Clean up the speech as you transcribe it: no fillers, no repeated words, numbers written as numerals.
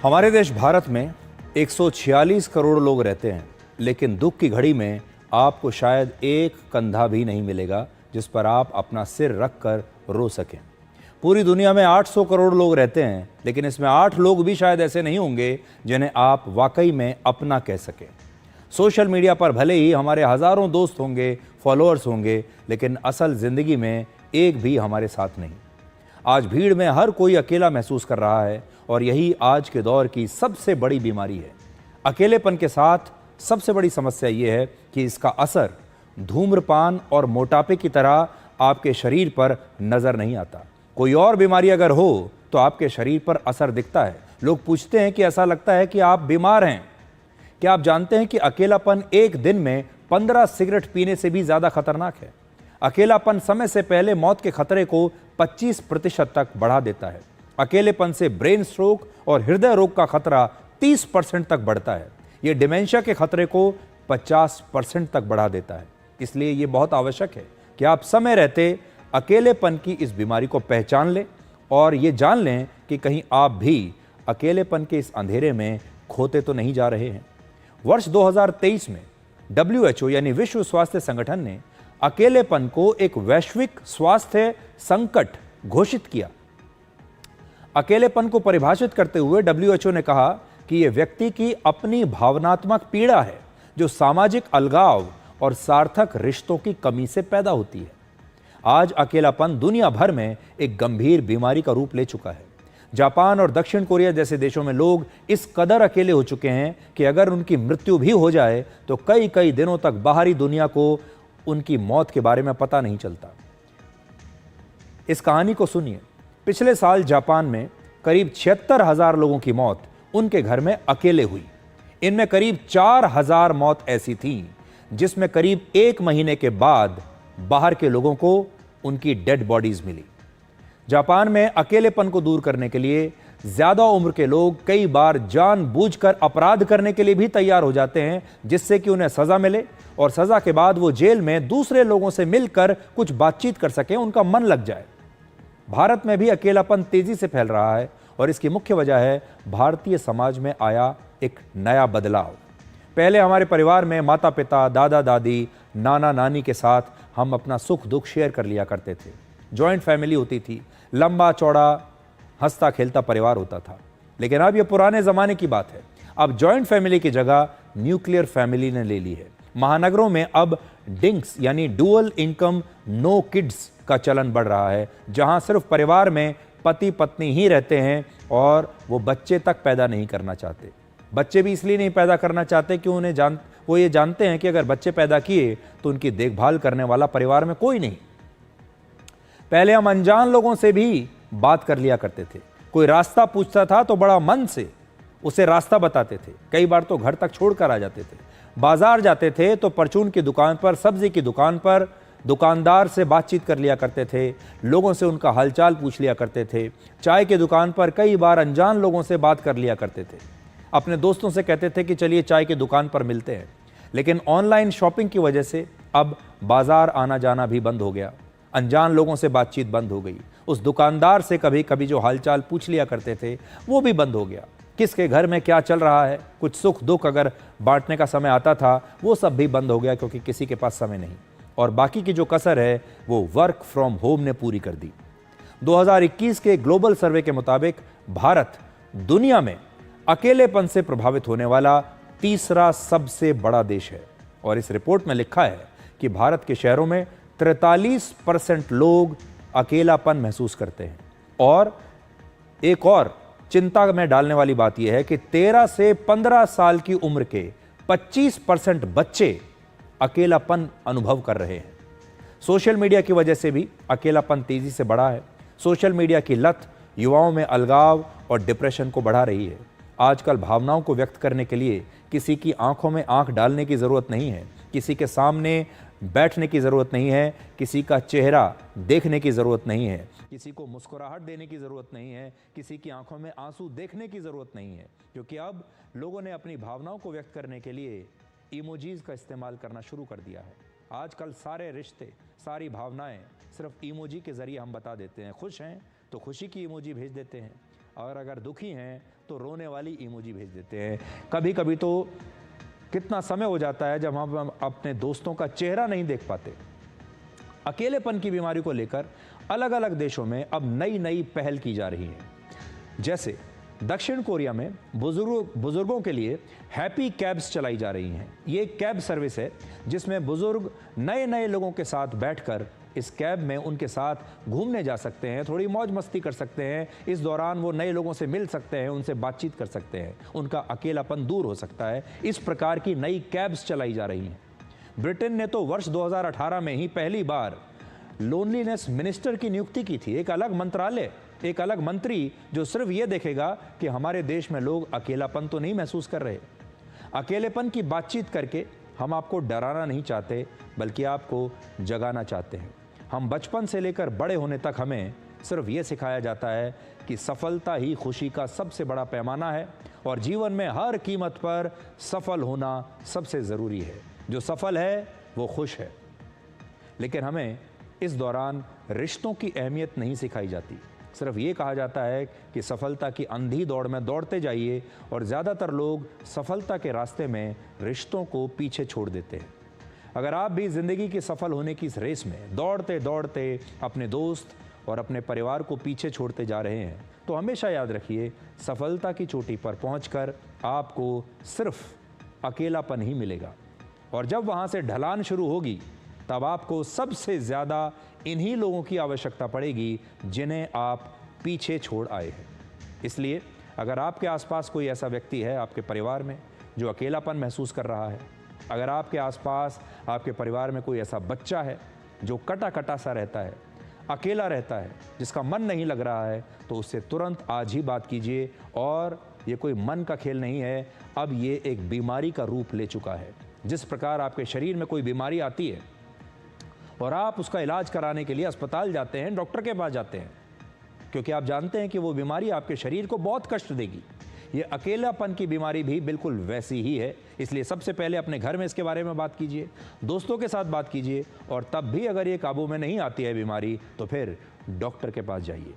हमारे देश भारत में 146 करोड़ लोग रहते हैं, लेकिन दुख की घड़ी में आपको शायद एक कंधा भी नहीं मिलेगा जिस पर आप अपना सिर रख कर रो सकें। पूरी दुनिया में 800 करोड़ लोग रहते हैं, लेकिन इसमें 8 लोग भी शायद ऐसे नहीं होंगे जिन्हें आप वाकई में अपना कह सकें। सोशल मीडिया पर भले ही हमारे हज़ारों दोस्त होंगे, फॉलोअर्स होंगे, लेकिन असल ज़िंदगी में एक भी हमारे साथ नहीं। आज भीड़ में हर कोई अकेला महसूस कर रहा है और यही आज के दौर की सबसे बड़ी बीमारी है। अकेलेपन के साथ सबसे बड़ी समस्या ये है कि इसका असर धूम्रपान और मोटापे की तरह आपके शरीर पर नज़र नहीं आता। कोई और बीमारी अगर हो तो आपके शरीर पर असर दिखता है। लोग पूछते हैं कि ऐसा लगता है कि आप बीमार हैं। क्या आप जानते हैं कि अकेलापन एक दिन में 15 सिगरेट पीने से भी ज़्यादा खतरनाक है? अकेलापन समय से पहले मौत के खतरे को 25% तक बढ़ा देता है। अकेलेपन से ब्रेन स्ट्रोक और हृदय रोग का खतरा 30% तक बढ़ता है। यह डिमेंशिया के खतरे को 50% तक बढ़ा देता है। इसलिए यह बहुत आवश्यक है कि आप समय रहते अकेलेपन की इस बीमारी को पहचान लें और ये जान लें कि कहीं आप भी अकेलेपन के इस अंधेरे में खोते तो नहीं जा रहे हैं। वर्ष 2023 में WHO यानी विश्व स्वास्थ्य संगठन ने अकेलेपन को एक वैश्विक स्वास्थ्य संकट घोषित किया। अकेलेपन को परिभाषित करते हुए WHO ने कहा कि यह व्यक्ति की अपनी भावनात्मक पीड़ा है जो सामाजिक अलगाव और सार्थक रिश्तों की कमी से पैदा होती है। आज अकेलापन दुनिया भर में एक गंभीर बीमारी का रूप ले चुका है। जापान और दक्षिण कोरिया जैसे देशों में लोग इस कदर अकेले हो चुके हैं कि अगर उनकी मृत्यु भी हो जाए तो कई कई दिनों तक बाहरी दुनिया को उनकी मौत के बारे में पता नहीं चलता। इस कहानी को सुनिए। पिछले साल जापान में करीब 76,000 लोगों की मौत उनके घर में अकेले हुई। इनमें करीब 4,000 मौत ऐसी थीं जिसमें करीब 1 महीने के बाद बाहर के लोगों को उनकी डेड बॉडीज मिली। जापान में अकेलेपन को दूर करने के लिए ज्यादा उम्र के लोग कई बार जानबूझकर अपराध करने के लिए भी तैयार हो जाते हैं, जिससे कि उन्हें सजा मिले और सजा के बाद वो जेल में दूसरे लोगों से मिलकर कुछ बातचीत कर सकें, उनका मन लग जाए। भारत में भी अकेलापन तेजी से फैल रहा है और इसकी मुख्य वजह है भारतीय समाज में आया एक नया बदलाव। पहले हमारे परिवार में माता पिता, दादा दादी, नाना नानी के साथ हम अपना सुख दुख शेयर कर लिया करते थे। जॉइंट फैमिली होती थी, लंबा चौड़ा हंसता खेलता परिवार होता था। लेकिन अब यह पुराने जमाने की बात है। अब जॉइंट फैमिली की जगह न्यूक्लियर फैमिली ने ले ली है। महानगरों में अब डिंक्स यानी डुअल इनकम नो किड्स का चलन बढ़ रहा है, जहां सिर्फ परिवार में पति पत्नी ही रहते हैं और वो बच्चे तक पैदा नहीं करना चाहते। बच्चे भी इसलिए नहीं पैदा करना चाहते कि वो ये जानते हैं कि अगर बच्चे पैदा किए तो उनकी देखभाल करने वाला परिवार में कोई नहीं। पहले हम अनजान लोगों से भी बात कर लिया करते थे। कोई रास्ता पूछता था तो बड़ा मन से उसे रास्ता बताते थे। कई बार तो घर तक छोड़कर आ जाते थे। बाजार जाते थे तो परचून की दुकान पर, सब्जी की दुकान पर दुकानदार से बातचीत कर लिया करते थे। लोगों से उनका हालचाल पूछ लिया करते थे। चाय की दुकान पर कई बार अनजान लोगों से बात कर लिया करते थे। अपने दोस्तों से कहते थे कि चलिए चाय की दुकान पर मिलते हैं। लेकिन ऑनलाइन शॉपिंग की वजह से अब बाजार आना जाना भी बंद हो गया। अनजान लोगों से बातचीत बंद हो गई। उस दुकानदार से कभी कभी जो हालचाल पूछ लिया करते थे वो भी बंद हो गया। किसके घर में क्या चल रहा है, कुछ सुख दुख अगर बांटने का समय आता था वो सब भी बंद हो गया, क्योंकि किसी के पास समय नहीं। और बाकी की जो कसर है वो वर्क फ्रॉम होम ने पूरी कर दी। 2021 के ग्लोबल सर्वे के मुताबिक भारत दुनिया में अकेलेपन से प्रभावित होने वाला तीसरा सबसे बड़ा देश है। और इस रिपोर्ट में लिखा है कि भारत के शहरों में 43% लोग अकेलापन महसूस करते हैं। और एक और चिंता में डालने वाली बात यह है कि 13 से 15 साल की उम्र के 25% बच्चे अकेलापन अनुभव कर रहे हैं। सोशल मीडिया की वजह से भी अकेलापन तेजी से बढ़ा है। सोशल मीडिया की लत युवाओं में अलगाव और डिप्रेशन को बढ़ा रही है। आजकल भावनाओं को व्यक्त करने के लिए किसी की आंखों में आंख डालने की ज़रूरत नहीं है, किसी के सामने बैठने की ज़रूरत नहीं है, किसी का चेहरा देखने की ज़रूरत नहीं है, किसी को मुस्कुराहट देने की ज़रूरत नहीं है, किसी की आंखों में आंसू देखने की ज़रूरत नहीं है। क्योंकि अब लोगों ने अपनी भावनाओं को व्यक्त करने के लिए इमोजीज़ का इस्तेमाल करना शुरू कर दिया है। आजकल सारे रिश्ते, सारी भावनाएं सिर्फ इमोजी के ज़रिए हम बता देते हैं। खुश हैं तो खुशी की इमोजी भेज देते हैं, और अगर दुखी हैं तो रोने वाली इमोजी भेज देते हैं। कभी कभी तो कितना समय हो जाता है जब हम अपने दोस्तों का चेहरा नहीं देख पाते। अकेलेपन की बीमारी को लेकर अलग अलग देशों में अब नई नई पहल की जा रही है। जैसे दक्षिण कोरिया में बुजुर्गों के लिए हैप्पी कैब्स चलाई जा रही हैं। ये एक कैब सर्विस है जिसमें बुजुर्ग नए नए लोगों के साथ बैठकर इस कैब में उनके साथ घूमने जा सकते हैं, थोड़ी मौज मस्ती कर सकते हैं। इस दौरान वो नए लोगों से मिल सकते हैं, उनसे बातचीत कर सकते हैं, उनका अकेलापन दूर हो सकता है। इस प्रकार की नई कैब्स चलाई जा रही हैं। ब्रिटेन ने तो वर्ष 2018 में ही पहली बार लोनलीनेस मिनिस्टर की नियुक्ति की थी। एक अलग मंत्रालय, एक अलग मंत्री जो सिर्फ ये देखेगा कि हमारे देश में लोग अकेलापन तो नहीं महसूस कर रहे। अकेलेपन की बातचीत करके हम आपको डराना नहीं चाहते, बल्कि आपको जगाना चाहते हैं। हम बचपन से लेकर बड़े होने तक हमें सिर्फ ये सिखाया जाता है कि सफलता ही खुशी का सबसे बड़ा पैमाना है और जीवन में हर कीमत पर सफल होना सबसे ज़रूरी है। जो सफल है वो खुश है। लेकिन हमें इस दौरान रिश्तों की अहमियत नहीं सिखाई जाती। सिर्फ ये कहा जाता है कि सफलता की अंधी दौड़ में दौड़ते जाइए, और ज़्यादातर लोग सफलता के रास्ते में रिश्तों को पीछे छोड़ देते हैं। अगर आप भी ज़िंदगी के सफल होने की इस रेस में दौड़ते दौड़ते अपने दोस्त और अपने परिवार को पीछे छोड़ते जा रहे हैं, तो हमेशा याद रखिए, सफलता की चोटी पर पहुंचकर आपको सिर्फ अकेलापन ही मिलेगा। और जब वहाँ से ढलान शुरू होगी, तब आपको सबसे ज़्यादा इन्हीं लोगों की आवश्यकता पड़ेगी जिन्हें आप पीछे छोड़ आए हैं। इसलिए अगर आपके आसपास कोई ऐसा व्यक्ति है आपके परिवार में जो अकेलापन महसूस कर रहा है, अगर आपके आसपास आपके परिवार में कोई ऐसा बच्चा है जो कटा कटा सा रहता है, अकेला रहता है, जिसका मन नहीं लग रहा है, तो उससे तुरंत आज ही बात कीजिए। और ये कोई मन का खेल नहीं है, अब ये एक बीमारी का रूप ले चुका है। जिस प्रकार आपके शरीर में कोई बीमारी आती है और आप उसका इलाज कराने के लिए अस्पताल जाते हैं, डॉक्टर के पास जाते हैं, क्योंकि आप जानते हैं कि वो बीमारी आपके शरीर को बहुत कष्ट देगी। ये अकेलापन की बीमारी भी बिल्कुल वैसी ही है। इसलिए सबसे पहले अपने घर में इसके बारे में बात कीजिए, दोस्तों के साथ बात कीजिए, और तब भी अगर ये काबू में नहीं आती है बीमारी, तो फिर डॉक्टर के पास जाइए।